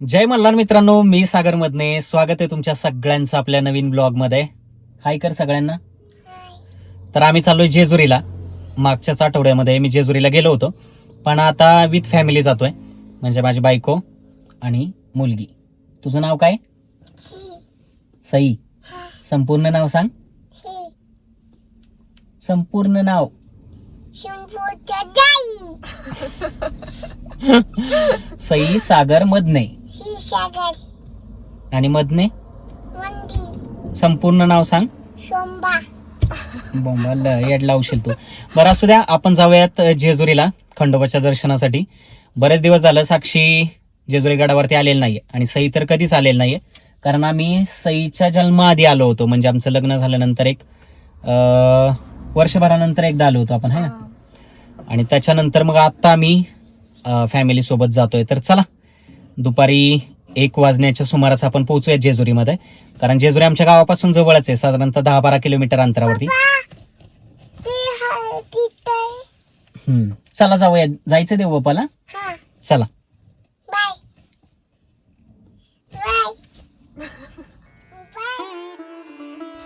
जय मल्हार मित्रांनो, मी सागर मधने स्वागत आहे तुमच्या सगळ्यांचं आपल्या नवीन ब्लॉग मध्ये. हाय कर सगळ्यांना. तर आम्ही चाललोय जेजुरीला. मागच्याच आठवड्यामध्ये मी जेजुरीला गेलो होतो, पण आता विथ फॅमिली जातोय. म्हणजे माझी बायको आणि मुलगी. तुझं नाव काय? सई. संपूर्ण नाव सांग. संपूर्ण नाव. सई सागर मधने. आणि मधने संपूर्ण नाव सांग. बोंबाला येड लावशील तू. बरं असू द्या, आपण जाऊयात जेजुरीला खंडोबाच्या दर्शनासाठी. बरेच दिवस झालं साक्षी जेजुरी गडावरती आलेली नाहीये आणि सई तर कधीच आलेली नाहीये. कारण आम्ही सईच्या जन्माआधी आलो होतो, म्हणजे आमचं लग्न झाल्यानंतर एक वर्षभरानंतर एकदा आलो होतो आपण, है ना. आणि त्याच्यानंतर मग आता आम्ही फॅमिली सोबत जातोय. तर चला, दुपारी 1 वाजण्याच्या सुमारास आपण पोहोचूया जेजुरीमध्ये. कारण जेजुरी आमच्या गावापासून जवळच आहे, साधारणतः 10-12 किलोमीटर अंतरावरती. चला जाऊया. जायचं देव बापाला. चला.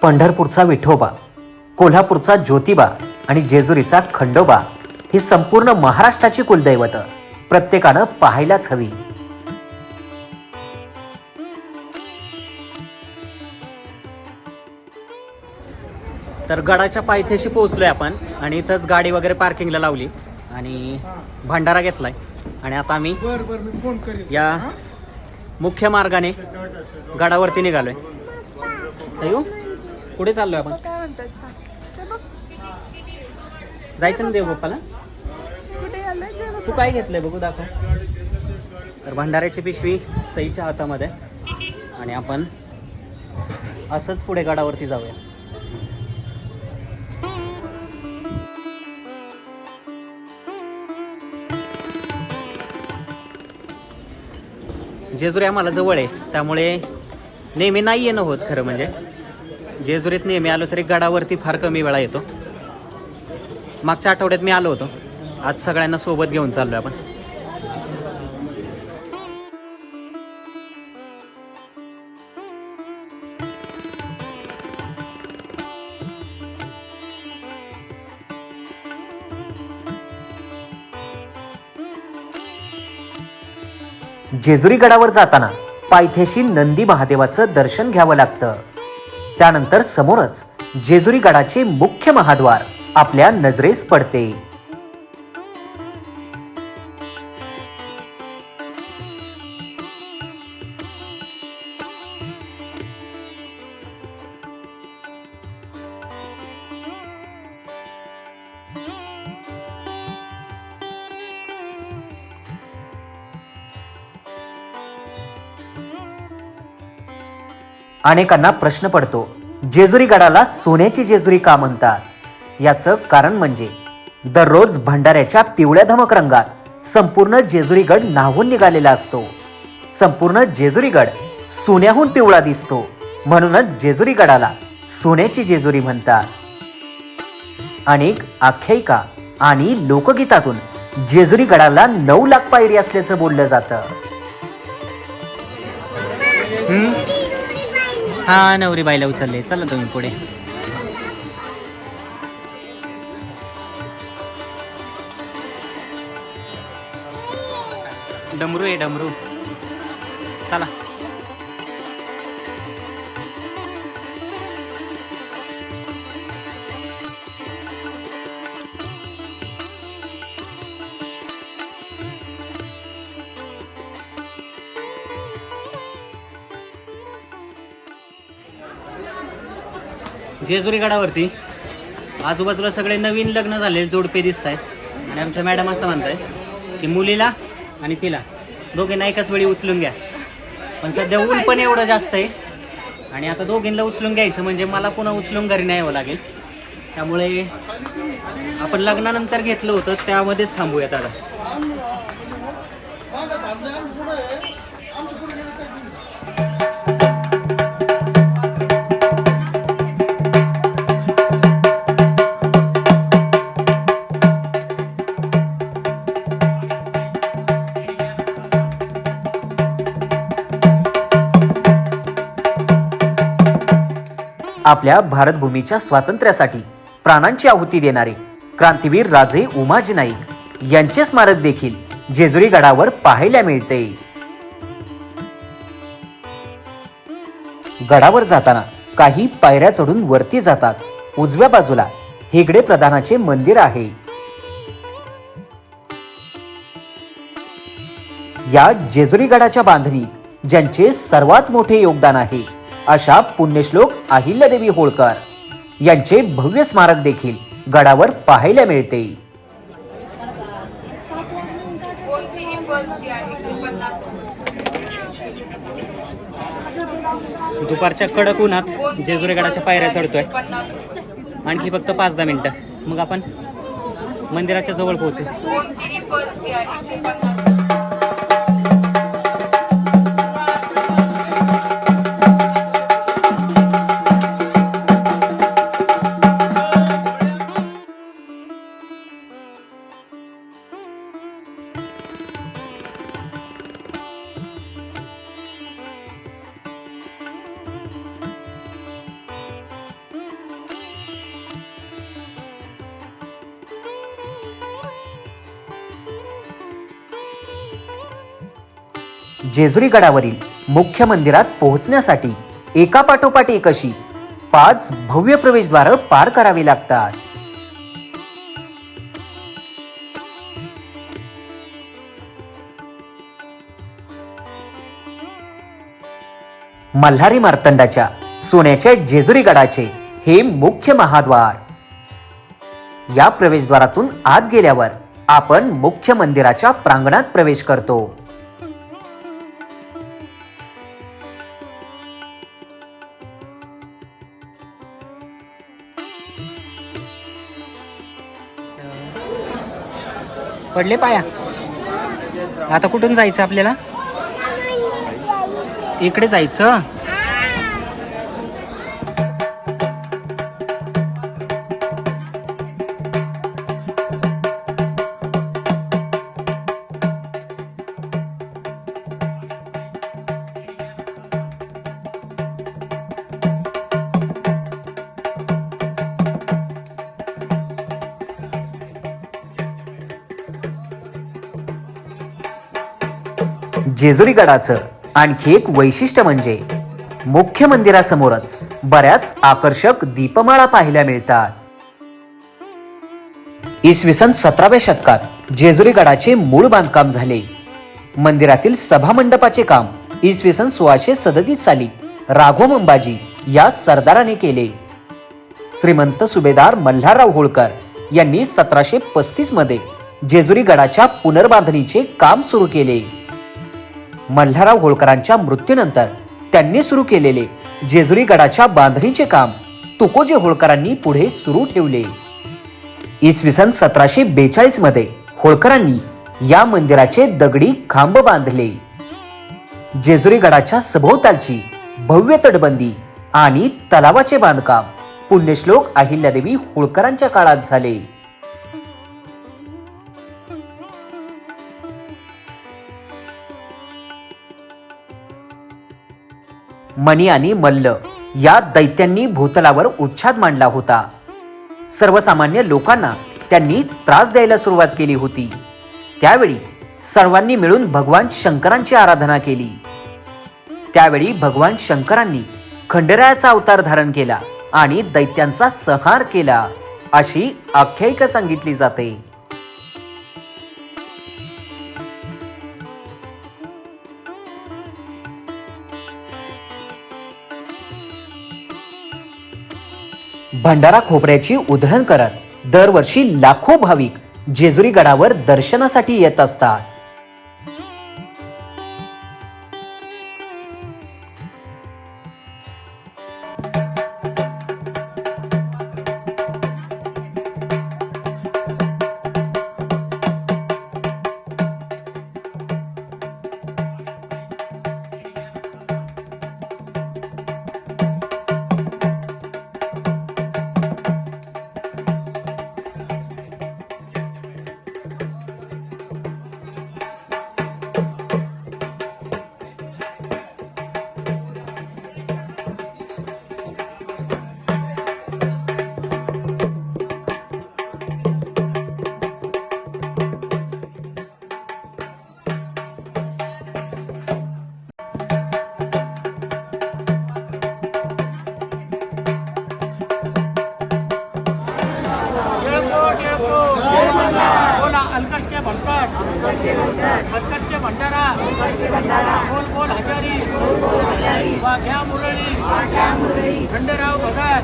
पंढरपूरचा विठोबा, कोल्हापूरचा ज्योतिबा आणि जेजुरीचा खंडोबा ही संपूर्ण महाराष्ट्राची कुलदैवत प्रत्येकानं पाहायलाच हवी. तर गडाच्या पायथ्याशी पोहोचलोय आपण आणि इथंच गाडी वगैरे पार्किंगला लावली आणि भंडारा घेतलाय. आणि आता आम्ही या मुख्य मार्गाने गडावरती निघालोय. अयो, पुढे चाललोय आपण. जायचं ना देवबाप्पाला. तू काय घेतलंय बघू, दाखव. तर भंडाऱ्याची पिशवी सईच्या हातामध्ये आणि आपण असंच पुढे गडावरती जाऊया. जेजुरी आम्हाला जवळ आहे, त्यामुळे नेहमी नाही येणं होत. खरं म्हणजे जेजुरीत नेहमी आलो तरी गडावरती फार कमी वेळा येतो. मागच्या आठवड्यात मी आलो होतो. आज सगळ्यांना सोबत घेऊन चाललोय आपण. जेजुरी गडावर जाताना पायथ्याशी नंदी महादेवाचं दर्शन घ्यावं लागतं. त्यानंतर समोरच जेजुरी गडाचे मुख्य महाद्वार आपल्या नजरेस पडते. अनेकांना प्रश्न पडतो, जेजुरी गडाला सोन्याची जेजुरी का म्हणतात. याचं कारण म्हणजे दररोज भंडाऱ्याच्या पिवळ्या धमक रंगात संपूर्ण जेजुरीगड न्हावून निघालेला असतो. संपूर्ण जेजुरीगड सोन्याहून पिवळा दिसतो, म्हणूनच जेजुरी गडाला सोन्याची जेजुरी म्हणतात. अनेक आख्यायिका आणि लोकगीतातून जेजुरी गडाला 9 लाख पायरी असल्याचं बोललं जातं. हा, नवरी बाईला उचलले. चला तुम्ही पुढे. डमरू आहे, डमरू. चला. जेजुरी गडावरती आजूबाजूला सगळे नवीन लग्न झाले जोडपे दिसत आहेत. आणि आमच्या मॅडम असं म्हणताय की मुलीला आणि तिला दोघींना एकाच वेळी उचलून घ्या. पण सध्या ऊन पण एवढं जास्त आहे आणि आता दोघींना उचलून घ्यायचं म्हणजे मला पुन्हा उचलून घरी नाही यावं लागेल. त्यामुळे आपण लग्नानंतर घेतलं होतं त्यामध्येच थांबूयात आता. आपल्या भारतभूमीच्या स्वातंत्र्यासाठी प्राणांची आहुती देणारे क्रांतीवीर राजे उमाजी नाईक यांचे स्मारक देखील जेजुरी गडावर पाहायला मिळते। गडावर जाताना काही पायऱ्या चढून वरती जाताच उजव्या बाजूला हेगडे प्रधानाचे मंदिर आहे। या जेजुरी गडाच्या बांधणीत ज्यांचे सर्वात मोठे योगदान आहे अशा पुण्यश्लोक अहिल्यादेवी होळकर यांचे भव्य स्मारक देखील गडावर पाहायला मिळते। दुपारच्या कडक उन्हात जेजुरी गडाच्या पायऱ्या चढतोय। आणखी फक्त 5-10 मिनिटं मग आपण मंदिराच्या जवळ पोहोचू। जेजुरी गडावरील मुख्य मंदिरात पोहोचण्यासाठी एका पाठोपाठ एक अशी 5 भव्य प्रवेशद्वार पार करावी लागतात। मल्हारी मार्तंडाच्या सोन्याच्या जेजुरी गडाचे हे मुख्य महाद्वार। या प्रवेशद्वारातून आत गेल्यावर आपण मुख्य मंदिराच्या प्रांगणात प्रवेश करतो। पडले पाया। आता कुठून जायचं आपल्याला? इकडे जायचं। जेजुरी गडाचं आणखी एक वैशिष्ट्य म्हणजे मुख्य मंदिरासमोरच बऱ्याच आकर्षक दीपमाळा पाहायला मिळतात। इसवी सन 17व्या शतकात जेजुरी गडाचे मूळ बांधकाम झाले। मंदिरातील सभा मंडपाचे काम इसवी सन 1637 साली राघव मंबाजी या सरदाराने केले। श्रीमंत सुभेदार मल्हारराव होळकर यांनी 1735 मध्ये जेजुरी गडाच्या पुनर्बांधणीचे काम सुरू केले। मल्हारराव होळकरांच्या मृत्यूनंतर त्यांनी सुरू केलेले जेजुरी गडाच्या बांधणीचे काम तुकोजी होळकरांनी पुढे सुरू ठेवले। इसवी सन 1742 मध्ये होळकरांनी या मंदिराचे दगडी खांब बांधले। जेजुरी गडाच्या सभोवतालची भव्य तटबंदी आणि तलावाचे बांधकाम पुण्यश्लोक अहिल्यादेवी होळकरांच्या काळात झाले। मणी आणि मल्ल या दैत्यांनी भूतलावर उच्छाद मांडला होता। सर्वसामान्य लोकांना त्यांनी त्रास द्यायला सुरुवात केली होती। त्यावेळी सर्वांनी मिळून भगवान शंकरांची आराधना केली। त्यावेळी भगवान शंकरांनी खंडेरायाचा अवतार धारण केला आणि दैत्यांचा संहार केला अशी आख्यायिका सांगितली जाते। भंडारा खोबऱ्याची उधळण करत दरवर्षी लाखो भाविक जेजुरी गडावर दर्शनासाठी येत असतात। भटकट के भंडारा बोल बोल हजारी वाघ्या मुरळी खंडेराव भगत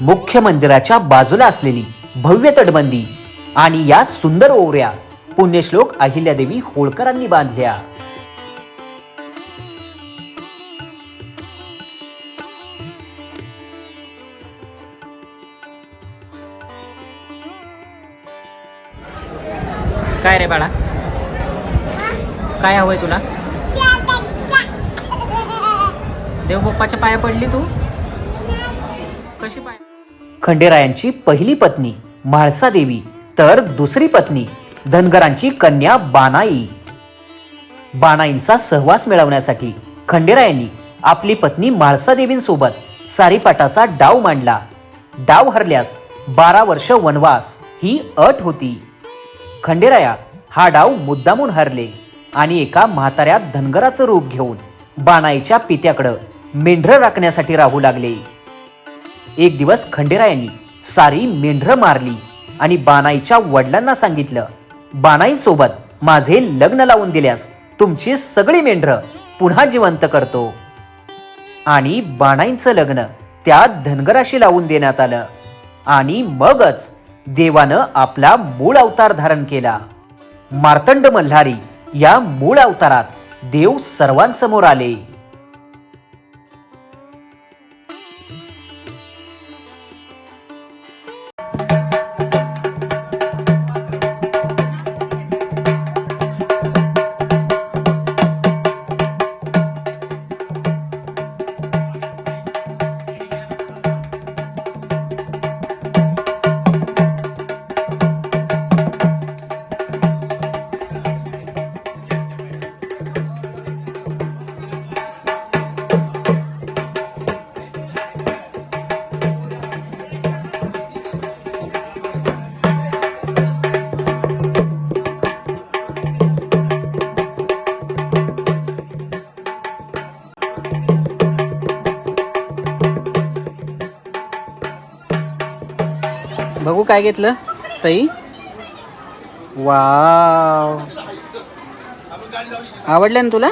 मुख्य मंदिराच्या बाजूला असलेली भव्य तटबंदी आणि या सुंदर ओवऱ्या पुण्यश्लोक अहिल्यादेवी होळकरांनी बांधल्या. काय रे बाळा, काय हवंय तुला? देवबाप्पाच्या पाया पडली तू? कशी पाय? खंडेरायांची पहिली पत्नी म्हाळसा देवी तर दुसरी पत्नी धनगरांची कन्या बानाई. बानाईंचा सहवास मिळवण्यासाठी खंडेरायांनी आपली पत्नी म्हाळसा देवींसोबत सारीपाटाचा डाव मांडला. डाव हरल्यास 12 वर्ष वनवास ही अट होती. खंडेराया हा डाव मुद्दामून हरले आणि एका म्हाताऱ्या धनगराचं रूप घेऊन बानाईच्या पित्याकडं मेंढरं राखण्यासाठी राहू लागले. एक दिवस खंडेरायांनी सारी मेंढरं मारली आणि बानाईच्या वडिलांना सांगितलं, बानाई सोबत माझे लग्न लावून दिल्यास तुमची सगळी मेंढरं पुन्हा जिवंत करतो. आणि बानाईंचं लग्न त्या धनगराशी लावून देण्यात आलं आणि मगच देवानं आपला मूळ अवतार धारण केला. मार्तंड मल्हारी या मूळ अवतारात देव सर्वांसमोर आले. बघू काय घेतलं सई. वाव, आवडलं ना तुला?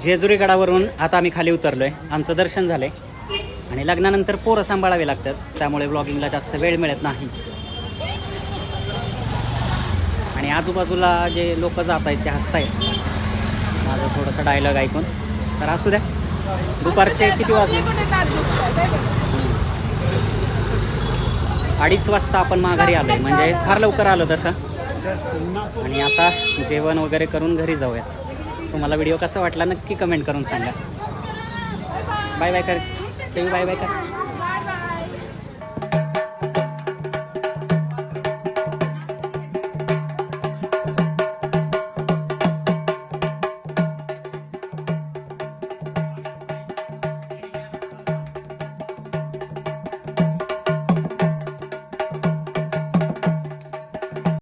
जेजुरी गडावरून आता आम्ही खाली उतरलोय. आमचं दर्शन झालंय आणि लग्नानंतर पोरं सांभाळावे लागतात, त्यामुळे ब्लॉगिंगला जास्त वेळ मिळत नाही. आणि आजूबाजूला जे लोक जात आहेत ते हसतायत माझं थोडंसं डायलॉग ऐकून. तर असू द्या. दुपारचे किती वाजले? 2:30 वाजता आपण माघारी आलोय, म्हणजे फार लवकर आलो तसं. आणि आता जेवण वगैरे करून घरी जाऊयात. तुम्हाला व्हिडिओ कसा वाटला नक्की कमेंट करून सांगा. बाय बाय कर, बाय बाय कर.